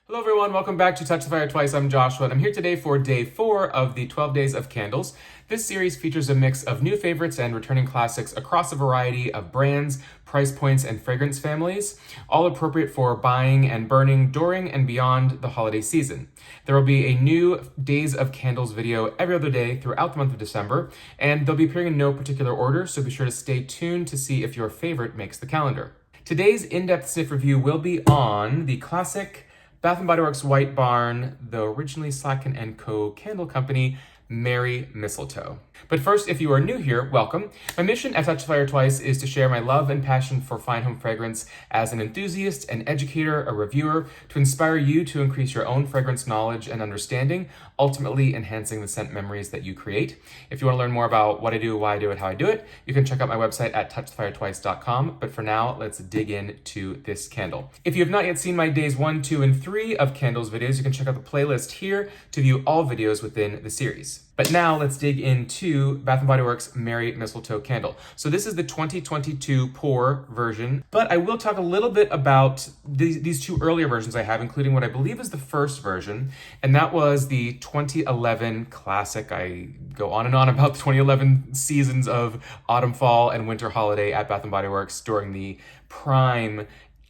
Hello everyone, welcome back to Touch the Fire Twice. I'm Joshua and I'm here today for day 4 of the 12 Days of Candles. This series features a mix of new favorites and returning classics across a variety of brands, price points, and fragrance families, all appropriate for buying and burning during and beyond the holiday season. There will be a new Days of Candles video every other day throughout the month of December, and they'll be appearing in no particular order, so be sure to stay tuned to see if your favorite makes the calendar. Today's in-depth sniff review will be on the classic Bath & Body Works White Barn, the originally Slacken & Co. candle company, Merry Mistletoe. But first, if you are new here, welcome. My mission at Touch the Fire Twice is to share my love and passion for fine home fragrance as an enthusiast, an educator, a reviewer, to inspire you to increase your own fragrance knowledge and understanding, ultimately enhancing the scent memories that you create. If you want to learn more about what I do, why I do it, how I do it, you can check out my website at TouchTheFireTwice.com. But for now, let's dig into this candle. If you have not yet seen my days 1, 2, and 3 of candles videos, you can check out the playlist here to view all videos within the series. But now let's dig into Bath & Body Works Merry Mistletoe candle. So this is the 2022 pour version, but I will talk a little bit about these two earlier versions I have, including what I believe is the first version, and that was the 2011 classic. I go on and on about the 2011 seasons of autumn, fall, and winter holiday at Bath & Body Works during the prime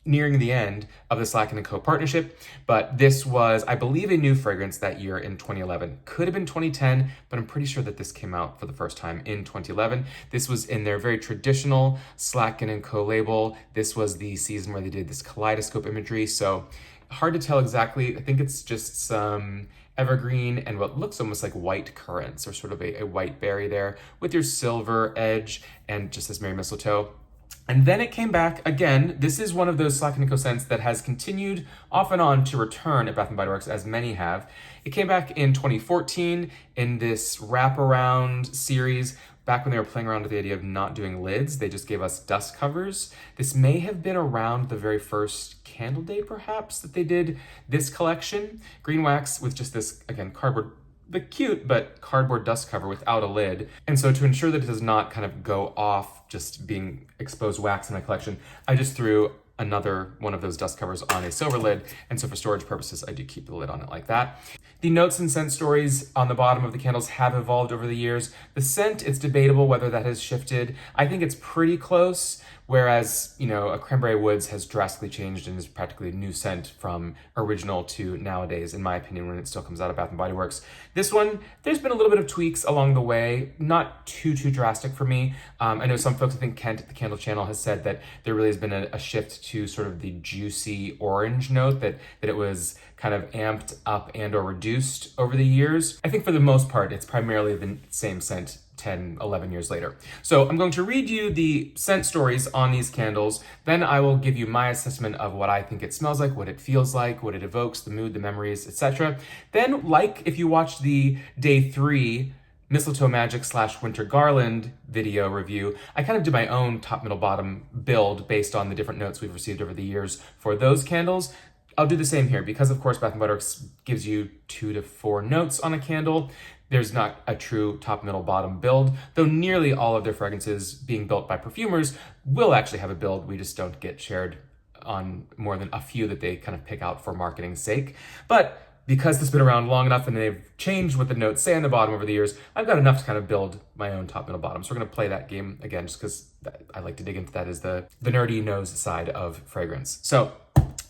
nearing the end of the Slacken & Co. partnership, but this was, I believe, a new fragrance that year in 2011. Could have been 2010, but I'm pretty sure that this came out for the first time in 2011. This was in their very traditional Slacken & Co. label. This was the season where they did this kaleidoscope imagery, so hard to tell exactly. I think it's just some evergreen and what looks almost like white currants, or sort of a white berry there with your silver edge and just this Merry Mistletoe. And then it came back again. This is one of those Slacken & Co. scents that has continued off and on to return at Bath & Body Works, as many have. It came back in 2014 in this wraparound series, back when they were playing around with the idea of not doing lids. They just gave us dust covers. This may have been around the very first Candle Day, perhaps, that they did this collection. Green wax with just this, again, cardboard, the cute but cardboard dust cover without a lid. And so to ensure that it does not kind of go off just being exposed wax in my collection, I just threw another one of those dust covers on a silver lid. And so for storage purposes, I do keep the lid on it like that. The notes and scent stories on the bottom of the candles have evolved over the years. The scent, it's debatable whether that has shifted. I think it's pretty close. Whereas, a cranberry woods has drastically changed and is practically a new scent from original to nowadays, in my opinion, when it still comes out of Bath & Body Works. This one, there's been a little bit of tweaks along the way, not too drastic for me. I know some folks, I think Kent at the Candle Channel has said that there really has been a shift to sort of the juicy orange note, that it was kind of amped up and or reduced over the years. I think for the most part, it's primarily the same scent 10, 11 years later. So I'm going to read you the scent stories on these candles. Then I will give you my assessment of what I think it smells like, what it feels like, what it evokes, the mood, the memories, etc. Then, like if you watched the day 3 Mistletoe Magic / Winter Garland video review, I kind of did my own top, middle, bottom build based on the different notes we've received over the years for those candles. I'll do the same here because, of course, Bath & Body Works gives you 2 to 4 notes on a candle. There's not a true top, middle, bottom build, though nearly all of their fragrances being built by perfumers will actually have a build. We just don't get shared on more than a few that they kind of pick out for marketing's sake. But because this has been around long enough and they've changed what the notes say on the bottom over the years, I've got enough to kind of build my own top, middle, bottom. So we're gonna play that game again, just because I like to dig into that as the nerdy nose side of fragrance. So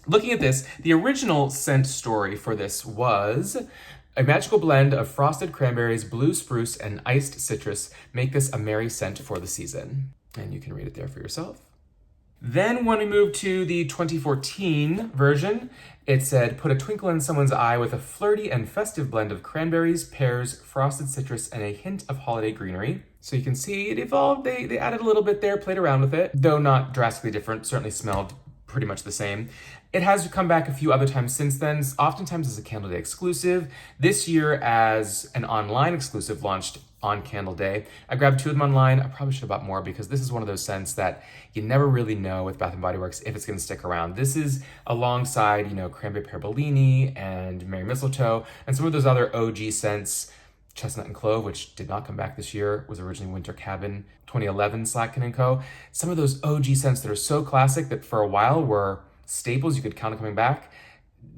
looking at this, the original scent story for this was: a magical blend of frosted cranberries, blue spruce, and iced citrus make this a merry scent for the season. And you can read it there for yourself. Then when we moved to the 2014 version, it said, put a twinkle in someone's eye with a flirty and festive blend of cranberries, pears, frosted citrus, and a hint of holiday greenery. So you can see it evolved. They added a little bit there, played around with it, though not drastically different, certainly smelled pretty much the same. It has come back a few other times since then, oftentimes as a Candle Day exclusive. This year as an online exclusive launched on Candle Day. I grabbed 2 of them online. I probably should have bought more because this is one of those scents that you never really know with Bath & Body Works if it's gonna stick around. This is alongside, cranberry pear Bellini and Merry Mistletoe and some of those other OG scents. Chestnut and Clove, which did not come back this year, was originally Winter Cabin 2011 Slacken & Co. Some of those OG scents that are so classic that for a while were staples, you could count on coming back.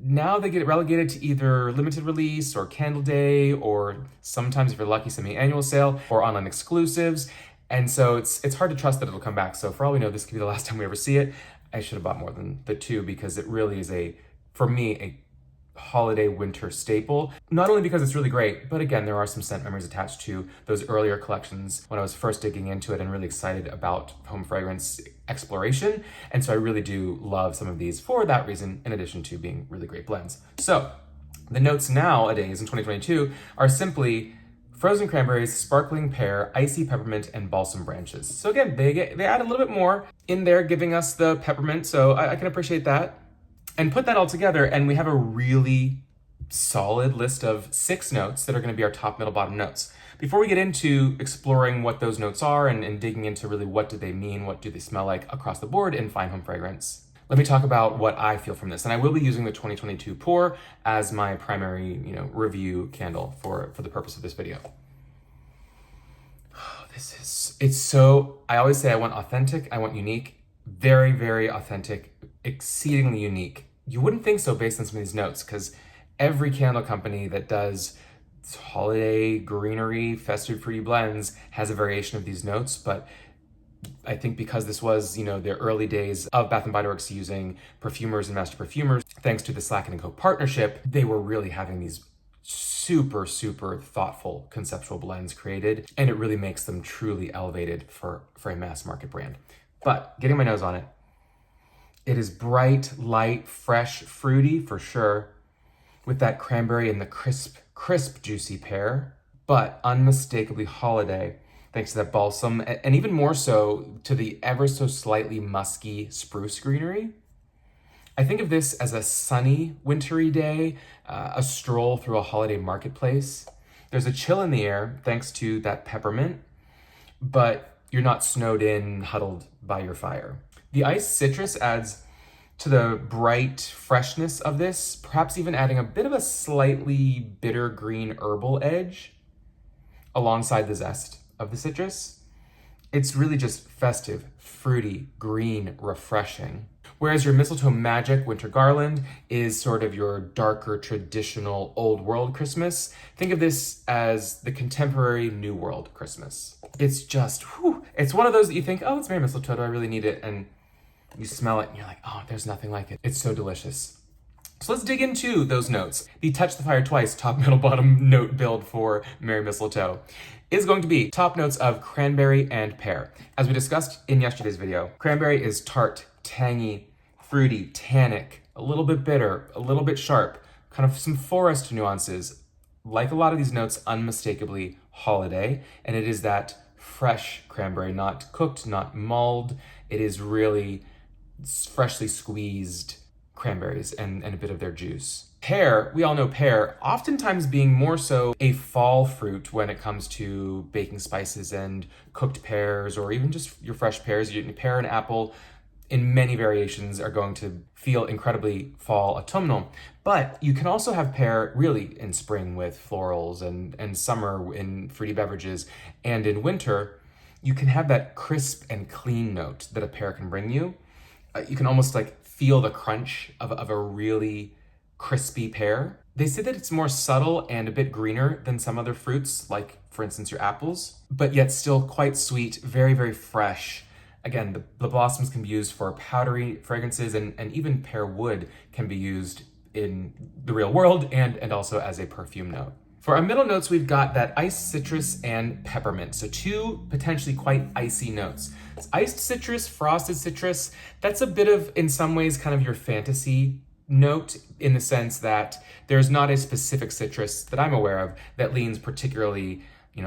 now they get relegated to either limited release or candle day, or sometimes if you're lucky, semi-annual sale or online exclusives. And so it's hard to trust that it'll come back. So for all we know, this could be the last time we ever see it. I should have bought more than the two because it really is for me, a holiday winter staple. Not only because it's really great, but again, there are some scent memories attached to those earlier collections when I was first digging into it and really excited about home fragrance exploration. And so I really do love some of these for that reason, in addition to being really great blends. So the notes nowadays in 2022 are simply frozen cranberries, sparkling pear, icy peppermint, and balsam branches. So again, they add a little bit more in there, giving us the peppermint. So I can appreciate that. And put that all together, and we have a really solid list of 6 notes that are going to be our top, middle, bottom notes. Before we get into exploring what those notes are and digging into really what do they mean, what do they smell like across the board in fine home fragrance, let me talk about what I feel from this. And I will be using the 2022 Pour as my primary, review candle for the purpose of this video. I always say I want authentic, I want unique, very, very authentic, exceedingly unique. You wouldn't think so based on some of these notes, because every candle company that does holiday greenery, festive fruity blends has a variation of these notes. But I think because this was, the early days of Bath & Body Works using perfumers and master perfumers, thanks to the Slacken & Co. partnership, they were really having these super, super thoughtful conceptual blends created, and it really makes them truly elevated for a mass market brand. But getting my nose on it, it is bright, light, fresh, fruity for sure, with that cranberry and the crisp, juicy pear, but unmistakably holiday, thanks to that balsam, and even more so to the ever so slightly musky spruce greenery. I think of this as a sunny, wintry day, a stroll through a holiday marketplace. There's a chill in the air thanks to that peppermint, but you're not snowed in, huddled by your fire. The iced citrus adds to the bright freshness of this, perhaps even adding a bit of a slightly bitter green herbal edge alongside the zest of the citrus. It's really just festive, fruity, green, refreshing. Whereas your Mistletoe Magic Winter Garland is sort of your darker, traditional, old world Christmas. Think of this as the contemporary New World Christmas. It's just, it's one of those that you think, oh, it's Merry Mistletoe, do I really need it? And you smell it and you're like, oh, there's nothing like it. It's so delicious. So let's dig into those notes. The Touch the Fire Twice top, middle, bottom note build for Merry Mistletoe is going to be top notes of cranberry and pear. As we discussed in yesterday's video, cranberry is tart, tangy, fruity, tannic, a little bit bitter, a little bit sharp, kind of some forest nuances. Like a lot of these notes, unmistakably holiday, and it is that fresh cranberry, not cooked, not mulled. It is really freshly squeezed cranberries and a bit of their juice. Pear, we all know pear, oftentimes being more so a fall fruit when it comes to baking spices and cooked pears, or even just your fresh pears. Pear and apple in many variations are going to feel incredibly fall autumnal. But you can also have pear really in spring with florals, and summer in fruity beverages, and in winter, you can have that crisp and clean note that a pear can bring you. You can almost feel the crunch of a really crispy pear. They say that it's more subtle and a bit greener than some other fruits, like for instance your apples, but yet still quite sweet, very, very fresh. Again, the blossoms can be used for powdery fragrances, and even pear wood can be used in the real world and also as a perfume note. For our middle notes, we've got that iced citrus and peppermint. So 2 potentially quite icy notes. It's iced citrus, frosted citrus, that's a bit of, in some ways, kind of your fantasy note, in the sense that there's not a specific citrus that I'm aware of that leans particularly,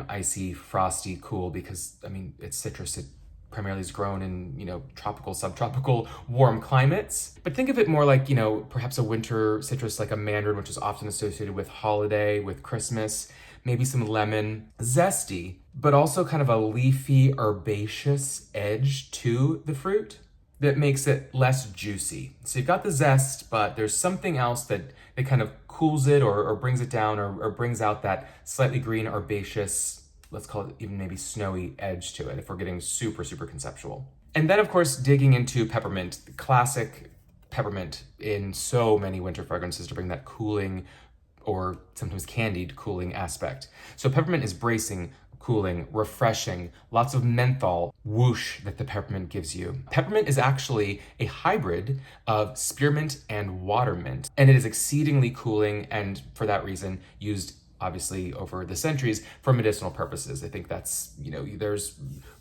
icy, frosty, cool, because, it's citrus. It primarily is grown in, tropical, subtropical, warm climates. But think of it more like, perhaps a winter citrus like a mandarin, which is often associated with holiday, with Christmas, maybe some lemon, zesty, but also kind of a leafy, herbaceous edge to the fruit that makes it less juicy. So you've got the zest, but there's something else that kind of cools it or brings it down or brings out that slightly green, herbaceous, let's call it even maybe snowy edge to it if we're getting super, super conceptual. And then of course, digging into peppermint, the classic peppermint in so many winter fragrances to bring that cooling or sometimes candied cooling aspect. So peppermint is bracing, cooling, refreshing, lots of menthol whoosh that the peppermint gives you. Peppermint is actually a hybrid of spearmint and watermint, and it is exceedingly cooling and for that reason used obviously over the centuries for medicinal purposes. I think that's, there's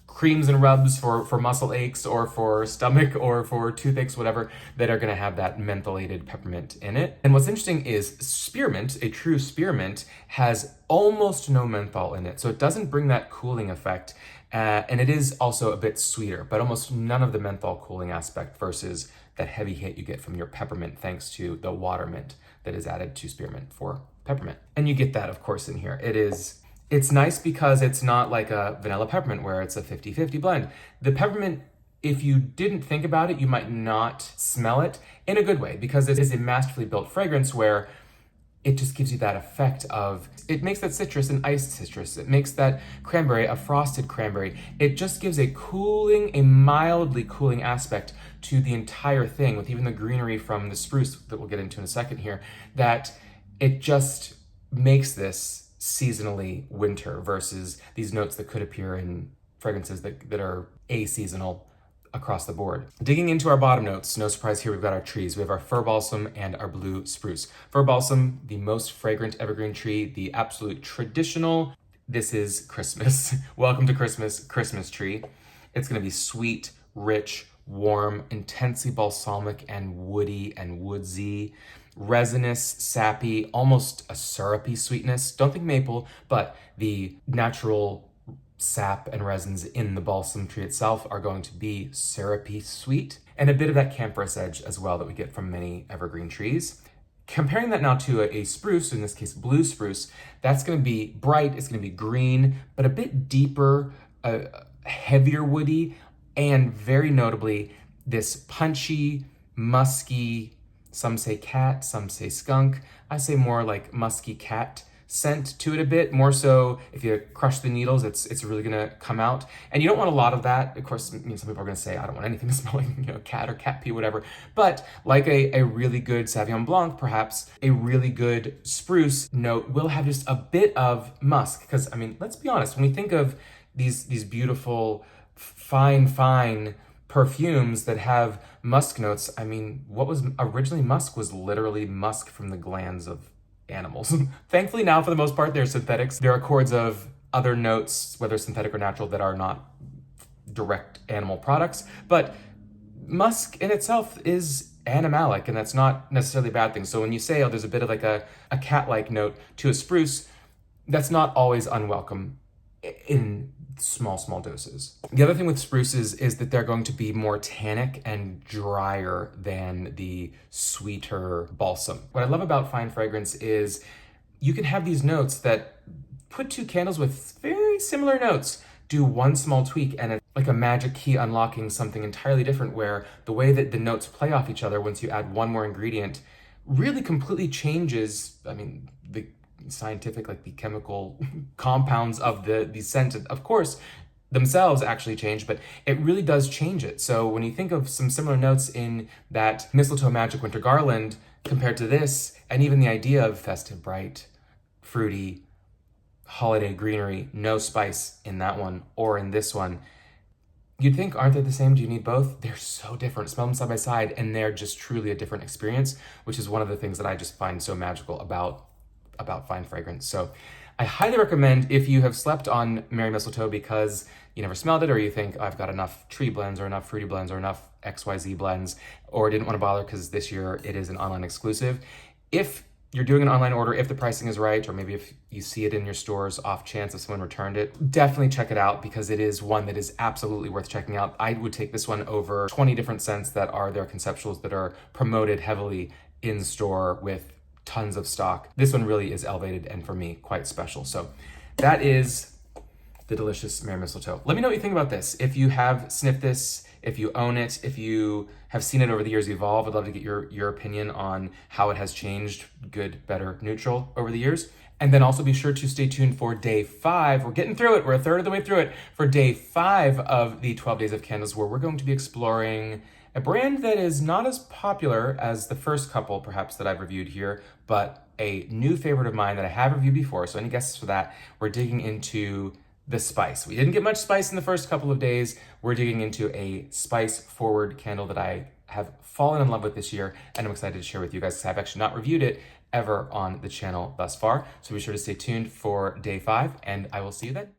creams and rubs for muscle aches or for stomach or for toothaches, whatever, that are gonna have that mentholated peppermint in it. And what's interesting is spearmint, a true spearmint, has almost no menthol in it. So it doesn't bring that cooling effect. And it is also a bit sweeter, but almost none of the menthol cooling aspect versus that heavy hit you get from your peppermint thanks to the watermint that is added to spearmint for peppermint. And you get that, of course, in here. It's nice because it's not like a vanilla peppermint where it's a 50-50 blend. The peppermint, if you didn't think about it, you might not smell it in a good way because it is a masterfully built fragrance where it just gives you that effect of, it makes that citrus an iced citrus. It makes that cranberry a frosted cranberry. It just gives a mildly cooling aspect to the entire thing with even the greenery from the spruce that we'll get into in a second here, that it just makes this seasonally winter versus these notes that could appear in fragrances that are a-seasonal across the board. Digging into our bottom notes, no surprise here, we've got our trees. We have our fir balsam and our blue spruce. Fir balsam, the most fragrant evergreen tree, the absolute traditional. This is Christmas. Welcome to Christmas tree. It's gonna be sweet, rich, warm, intensely balsamic and woody and woodsy, resinous, sappy, almost a syrupy sweetness. Don't think maple, but the natural sap and resins in the balsam tree itself are going to be syrupy sweet, and a bit of that camphorous edge as well that we get from many evergreen trees. Comparing that now to a spruce, in this case blue spruce, that's going to be bright, it's going to be green, but a bit deeper, heavier woody, and very notably this punchy, musky, some say cat, some say skunk. I say more like musky cat scent to it a bit, more so if you crush the needles, it's really gonna come out. And you don't want a lot of that. Of course, some people are gonna say, I don't want anything smelling, cat or cat pee, whatever. But like a really good Sauvignon Blanc, perhaps a really good spruce note will have just a bit of musk. Because let's be honest, when we think of these beautiful, fine perfumes that have musk notes, what was originally musk was literally musk from the glands of animals. Thankfully now, for the most part, they're synthetics. There are accords of other notes, whether synthetic or natural, that are not direct animal products, but musk in itself is animalic, and that's not necessarily a bad thing. So when you say, there's a bit of like a cat-like note to a spruce, that's not always unwelcome in small doses. The other thing with spruces is that they're going to be more tannic and drier than the sweeter balsam. What I love about fine fragrance is you can have these notes that put two candles with very similar notes, do one small tweak, and it's like a magic key unlocking something entirely different, where the way that the notes play off each other once you add one more ingredient really completely changes, the scientific, like the chemical compounds of the scent, of course, themselves actually change, but it really does change it. So when you think of some similar notes in that Mistletoe Magic Winter Garland compared to this, and even the idea of festive, bright, fruity, holiday greenery, no spice in that one or in this one, you'd think, aren't they the same? Do you need both? They're so different. Smell them side by side, and they're just truly a different experience, which is one of the things that I just find so magical about fine fragrance. So I highly recommend, if you have slept on Merry Mistletoe because you never smelled it, or you think, I've got enough tree blends or enough fruity blends or enough XYZ blends, or didn't want to bother because this year it is an online exclusive. If you're doing an online order, if the pricing is right, or maybe if you see it in your stores off chance if someone returned it, definitely check it out, because it is one that is absolutely worth checking out. I would take this one over 20 different scents that are their conceptuals that are promoted heavily in store with tons of stock. This one really is elevated, and for me, quite special. So that is the delicious Merry Mistletoe. Let me know what you think about this. If you have sniffed this, if you own it, if you have seen it over the years evolve, I'd love to get your opinion on how it has changed, good, better, neutral over the years. And then also be sure to stay tuned for day 5. We're getting through it. We're a third of the way through it for day 5 of the 12 Days of Candles, where we're going to be exploring A brand that is not as popular as the first couple, perhaps, that I've reviewed here, but a new favorite of mine that I have reviewed before. So any guesses for that? We're digging into the spice. We didn't get much spice in the first couple of days. We're digging into a spice-forward candle that I have fallen in love with this year, and I'm excited to share with you guys because I've actually not reviewed it ever on the channel thus far. So be sure to stay tuned for day 5, and I will see you then.